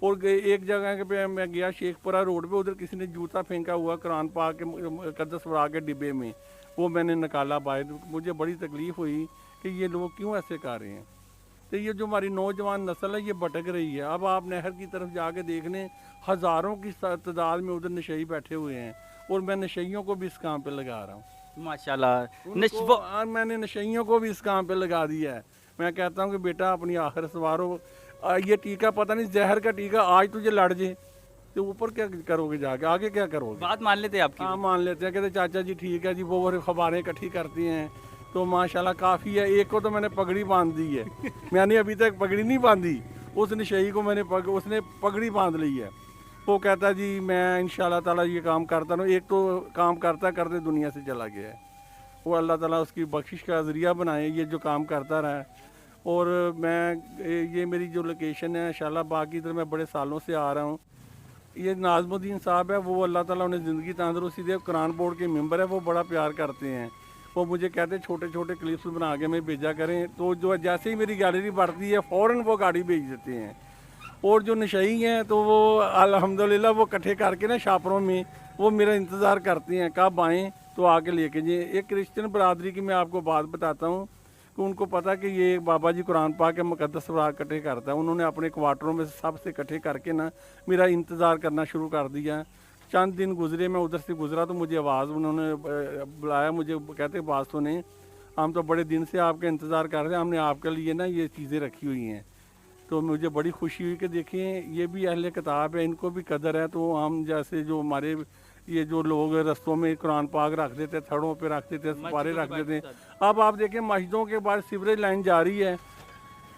اور ایک جگہ پہ میں گیا شیخپورہ روڈ پہ, ادھر کسی نے جوتا پھینکا ہوا قرآن پاک کے مقدس ورا کے ڈبے میں, وہ میں نے نکالا باہر. مجھے بڑی تکلیف ہوئی کہ یہ لوگ کیوں ایسے کر رہے ہیں. تو یہ جو ہماری نوجوان نسل ہے یہ بھٹک رہی ہے. اب آپ نہر کی طرف جا کے دیکھ لیں, ہزاروں کی تعداد میں ادھر نشئی بیٹھے ہوئے ہیں, اور میں نشئیوں کو بھی اس کام پہ لگا رہا ہوں. ماشاءاللہ. میں نے نشئیوں کو بھی اس کام پہ لگا دیا ہے. میں کہتا ہوں کہ بیٹا اپنی آخر سوارو. یہ ٹیکہ پتہ نہیں زہر کا ٹیکہ آج تجھے لڑ جائے تو اوپر کیا کرو گے, جا کے آگے کیا کرو گے. بات مان لیتے آپ کی. ہاں مان لیتے ہیں, کہتے چاچا جی ٹھیک ہے جی, وہ خبریں اکٹھی کرتی ہیں تو ماشاءاللہ کافی ہے. ایک کو تو میں نے پگڑی باندھ دی ہے, میں نے ابھی تک پگڑی نہیں باندھی, اس نشئی کو میں نے اس نے پگڑی باندھ لی ہے. وہ کہتا ہے جی میں انشاءاللہ تعالیٰ یہ کام کرتا ہوں. ایک تو کام کرتا کرتے دنیا سے چلا گیا ہے, وہ اللہ تعالیٰ اس کی بخشش کا ذریعہ بنائے یہ جو کام کرتا رہا ہے. اور میں یہ میری جو لوکیشن ہے انشاءاللہ, باقی ادھر میں بڑے سالوں سے آ رہا ہوں. یہ ناظم الدین صاحب ہے, وہ اللہ تعالیٰ انہیں زندگی تندرستی دے, قرآن بورڈ کے ممبر ہے, وہ بڑا پیار کرتے ہیں. وہ مجھے کہتے ہیں چھوٹے چھوٹے کلپس بنا کے میں بھیجا کریں, تو جو جیسے ہی میری گیلری بڑھتی ہے فوراً وہ گاڑی بھیج دیتے ہیں. اور جو نشئی ہیں تو وہ الحمدللہ وہ اکٹھے کر کے نا شاپروں میں وہ میرا انتظار کرتے ہیں کب آئیں تو آ کے لے کے جائیں. ایک کرسچن برادری کی میں آپ کو بات بتاتا ہوں کہ ان کو پتہ کہ یہ بابا جی قرآن پاک کے مقدس ورا اکٹھے کرتا ہے. انہوں نے اپنے کوارٹروں میں سب سے اکٹھے کر کے نا میرا انتظار کرنا شروع کر دیا. چند دن گزرے, میں ادھر سے گزرا تو مجھے آواز انہوں نے بلایا, مجھے کہتے بات سنیں, ہم تو بڑے دن سے آپ کا انتظار کر رہے ہیں, ہم نے آپ کے لیے نا یہ چیزیں رکھی ہوئی ہیں. تو مجھے بڑی خوشی ہوئی کہ دیکھیں یہ بھی اہل کتاب ہے, ان کو بھی قدر ہے. تو ہم جیسے جو ہمارے یہ جو لوگ رستوں میں قرآن پاک رکھ دیتے, تھڑوں پہ رکھ دیتے, سپارے رکھ دیتے. اب آپ دیکھیں مسجدوں کے بعد سیوریج لائن جاری ہے,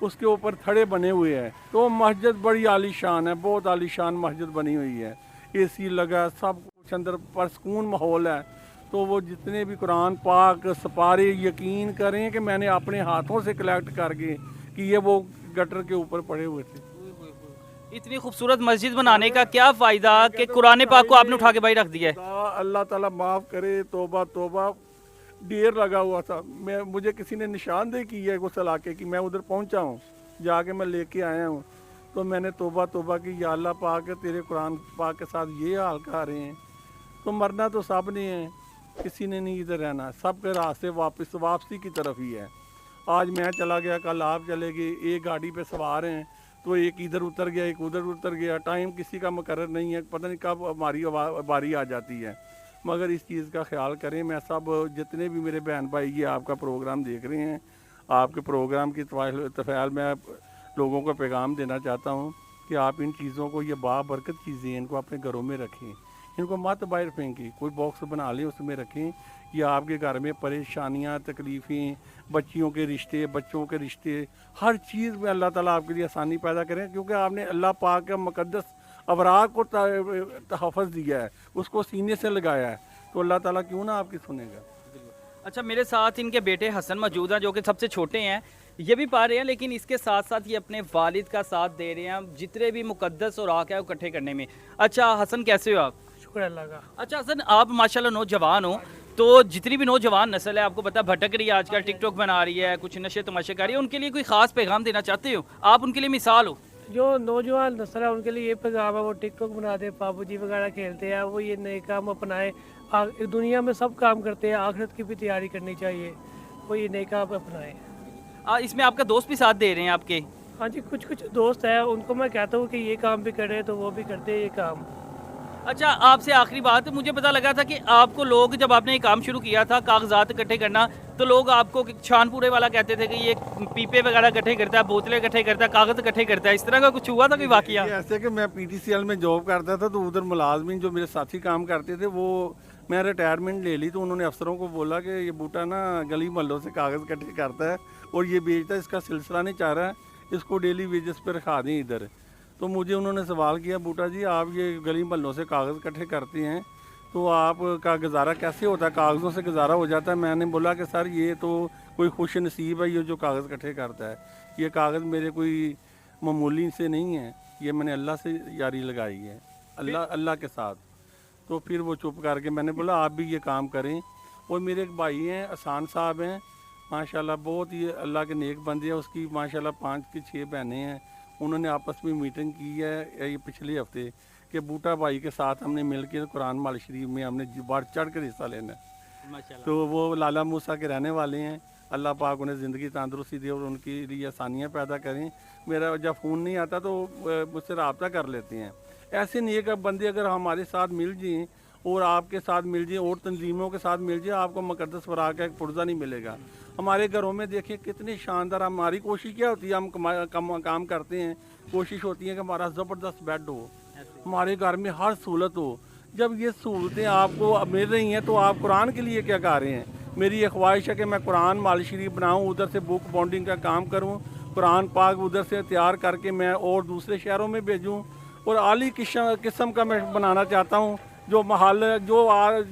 اس کے اوپر تھڑے بنے ہوئے ہیں. تو مسجد بڑی عالی شان ہے, بہت عالی شان مسجد بنی ہوئی ہے, اے سی لگا, سب کچھ اندر پرسکون ماحول ہے. تو وہ جتنے بھی قرآن پاک سپارے, یقین کریں کہ میں نے اپنے ہاتھوں سے کلیکٹ کر کے کہ یہ وہ گٹر کے اوپر پڑے ہوئے تھے. اتنی خوبصورت مسجد بنانے کا کیا فائدہ کہ قرآن پاک کو آپ نے اٹھا کے باہر رکھ دیا ہے. اللہ تعالیٰ معاف کرے, توبہ توبہ. ڈیر لگا ہوا تھا, مجھے کسی نے نشاندہی کی ہے اس علاقے کی, میں ادھر پہنچا ہوں, جا کے میں لے کے آیا ہوں. تو میں نے توبہ توبہ کی, یا اللہ پاک تیرے قرآن پاک کے ساتھ یہ حال کر رہے ہیں. تو مرنا تو سب نے ہے, کسی نے نہیں ادھر رہنا, سب کے راستے واپسی کی طرف ہی ہے. آج میں چلا گیا, کل آپ چلے گئے, ایک گاڑی پہ سوار ہیں تو ایک ادھر اتر گیا, ایک ادھر اتر گیا. ٹائم کسی کا مقرر نہیں ہے, پتہ نہیں کب ہماری باری آ جاتی ہے. مگر اس چیز کا خیال کریں. میں سب جتنے بھی میرے بہن بھائی یہ آپ کا پروگرام دیکھ رہے ہیں, آپ کے پروگرام کی تفعیل میں لوگوں کو پیغام دینا چاہتا ہوں کہ آپ ان چیزوں کو, یہ بابرکت چیزیں ہیں, ان کو اپنے گھروں میں رکھیں, ان کو مت باہر پھینکیں. کوئی باکس بنا لیں, اس میں رکھیں. یہ آپ کے گھر میں پریشانیاں, تکلیفیں, بچیوں کے رشتے, بچوں کے رشتے, ہر چیز میں اللہ تعالیٰ آپ کے لیے آسانی پیدا کریں. کیونکہ آپ نے اللہ پاک کا مقدس اوراق کو تحفظ دیا ہے, اس کو سینے سے لگایا ہے, تو اللہ تعالیٰ کیوں نہ آپ کی سنے گا. اچھا, میرے ساتھ ان کے بیٹے حسن موجود ہیں جو کہ سب سے چھوٹے ہیں, یہ بھی پا رہے ہیں, لیکن اس کے ساتھ ساتھ یہ اپنے والد کا ساتھ دے رہے ہیں جتنے بھی مقدس اوراق ہیں وہ اکٹھے کرنے میں. اچھا حسن, کیسے ہو آپ؟ شکر اللہ کا. اچھا حسن, آپ ماشاءاللہ نوجوان ہو, تو جتنی بھی نوجوان نسل ہے آپ کو پتہ بھٹک رہی ہے آج کل, ٹک ٹاک بنا رہی ہے, کچھ نشے تماشے کر رہی ہے, ان کے لیے کوئی خاص پیغام دینا چاہتے ہو آپ؟ ان کے لیے مثال ہو. جو نوجوان نسل ہے ان کے لیے یہ پیغام ہے, وہ ٹک ٹاک بناتے ہیں, پابو جی وغیرہ کھیلتے ہیں, وہ یہ نئے کام اپنائیں. دنیا میں سب کام کرتے ہیں, آخرت کی بھی تیاری کرنی چاہیے, وہ یہ نئے کام اپنائیں. اس میں آپ کا دوست بھی ساتھ دے رہے ہیں آپ کے؟ ہاں جی, کچھ دوست ہیں, ان کو میں کہتا ہوں کہ یہ کام بھی کریں تو وہ بھی کرتے ہیں یہ کام. اچھا, آپ سے آخری بات, مجھے پتہ لگا تھا کہ آپ کو لوگ, جب آپ نے یہ کام شروع کیا تھا کاغذات اکٹھے کرنا, تو لوگ آپ کو چھان پورے والا کہتے تھے کہ یہ پیپے وغیرہ اکٹھے کرتا ہے, بوتلیں اکٹھے کرتا ہے, کاغذ اکٹھے کرتا ہے. اس طرح کا کچھ ہوا تھا کوئی واقعہ؟ ایسے کہ میں پی ٹی سی ایل میں جاب کرتا تھا, تو ادھر ملازمین جو میرے ساتھی کام کرتے تھے, وہ میں ریٹائرمنٹ لے لی, تو انہوں نے افسروں کو بولا کہ یہ بوٹا نا گلی محلوں سے کاغذ اکٹھے کرتا ہے اور یہ بیچتا ہے, اس کا سلسلہ نہیں چاہ رہا ہے, اس کو ڈیلی ویجز پہ رکھا دیں ادھر. تو مجھے انہوں نے سوال کیا, بوٹا جی آپ یہ گلی محلوں سے کاغذ اکٹھے کرتے ہیں تو آپ کا گزارا کیسے ہوتا ہے, کاغذوں سے گزارا ہو جاتا ہے؟ میں نے بولا کہ سر یہ تو کوئی خوش نصیب ہے یہ جو کاغذ اکٹھے کرتا ہے, یہ کاغذ میرے کوئی معمولی سے نہیں ہے, یہ میں نے اللہ سے یاری لگائی ہے, اللہ کے ساتھ. تو پھر وہ چپ کر کے, میں نے بولا آپ بھی یہ کام کریں. اور میرے ایک بھائی ہیں احسان صاحب ہیں, ماشاءاللہ بہت ہی اللہ کے نیک بندے ہیں, اس کی ماشاءاللہ 5 کی 6 بہنیں ہیں, انہوں نے آپس میں میٹنگ کی ہے یہ پچھلے ہفتے کہ بوٹا بھائی کے ساتھ ہم نے مل کے قرآن مال شریف میں ہم نے بڑھ چڑھ کر حصہ لینا ہے. ماشاءاللہ. تو وہ لالا موسیٰ کے رہنے والے ہیں. اللہ پاک انہیں زندگی تندرستی دے اور ان کے لیے آسانیاں پیدا کریں. میرا جب فون نہیں آتا تو مجھ سے رابطہ کر لیتے ہیں. ایسے نیک بندے اگر ہمارے ساتھ مل جائیں اور آپ کے ساتھ مل جائیں اور تنظیموں کے ساتھ مل جائیں, آپ کو مقدس ورا کا ایک پرزہ نہیں ملے گا. ہمارے گھروں میں دیکھیں کتنے شاندار, ہماری کوشش کیا ہوتی ہے, ہم کام کرتے ہیں, کوشش ہوتی ہے کہ ہمارا زبردست بیڈ ہو, ہمارے گھر میں ہر سہولت ہو. جب یہ سہولتیں آپ کو مل رہی ہیں تو آپ قرآن کے لیے کیا کر رہے ہیں؟ میری یہ خواہش ہے کہ میں قرآن مال شریف بناؤں, ادھر سے بک بانڈنگ کا کام کروں, قرآن پاک ادھر سے تیار کر کے میں اور دوسرے شہروں میں بھیجوں, اور اعلیٰ قسم کا میں بنانا چاہتا ہوں. جو محل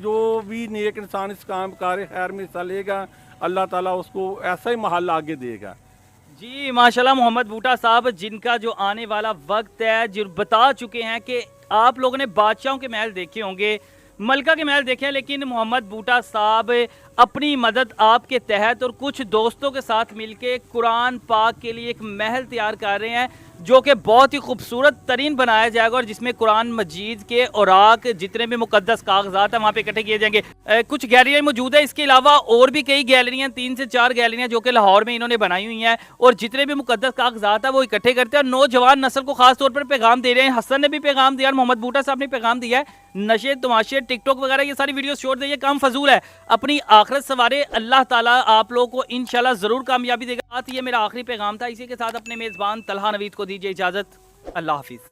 جو بھی نیک انسان اس کام کار خیر میں حصہ لے گا, اللہ تعالیٰ اس کو ایسا ہی محل آگے دے گا. جی ماشاءاللہ محمد بوٹا صاحب, جن کا جو آنے والا وقت ہے, جو بتا چکے ہیں کہ آپ لوگوں نے بادشاہوں کے محل دیکھے ہوں گے, ملکہ کے محل دیکھے ہیں, لیکن محمد بوٹا صاحب اپنی مدد آپ کے تحت اور کچھ دوستوں کے ساتھ مل کے قرآن پاک کے لیے ایک محل تیار کر رہے ہیں جو کہ بہت ہی خوبصورت ترین بنایا جائے گا, اور جس میں قرآن مجید کے اوراق جتنے بھی مقدس کاغذات ہیں وہاں پہ اکٹھے کیے جائیں گے. کچھ گیلریاں موجود ہیں, اس کے علاوہ اور بھی کئی گیلریاں, 3 سے 4 گیلریاں جو کہ لاہور میں انہوں نے بنائی ہوئی ہیں, اور جتنے بھی مقدس کاغذات ہیں وہ اکٹھے کرتے ہیں, اور نوجوان نسل کو خاص طور پر پیغام دے رہے ہیں. حسن نے بھی پیغام دیا اور محمد بوٹا صاحب نے پیغام دیا ہے, نشے تماشے ٹک ٹاک وغیرہ یہ ساری ویڈیوز چھوڑ دیں, یہ کام فضول ہے, اپنی آخرت سوارے. اللہ تعالیٰ آپ لوگوں کو انشاءاللہ ضرور کامیابی دے گا. یہ میرا آخری پیغام تھا, اسی کے ساتھ اپنے میزبان طلحہ نوید کو دیجیے اجازت. اللہ حافظ.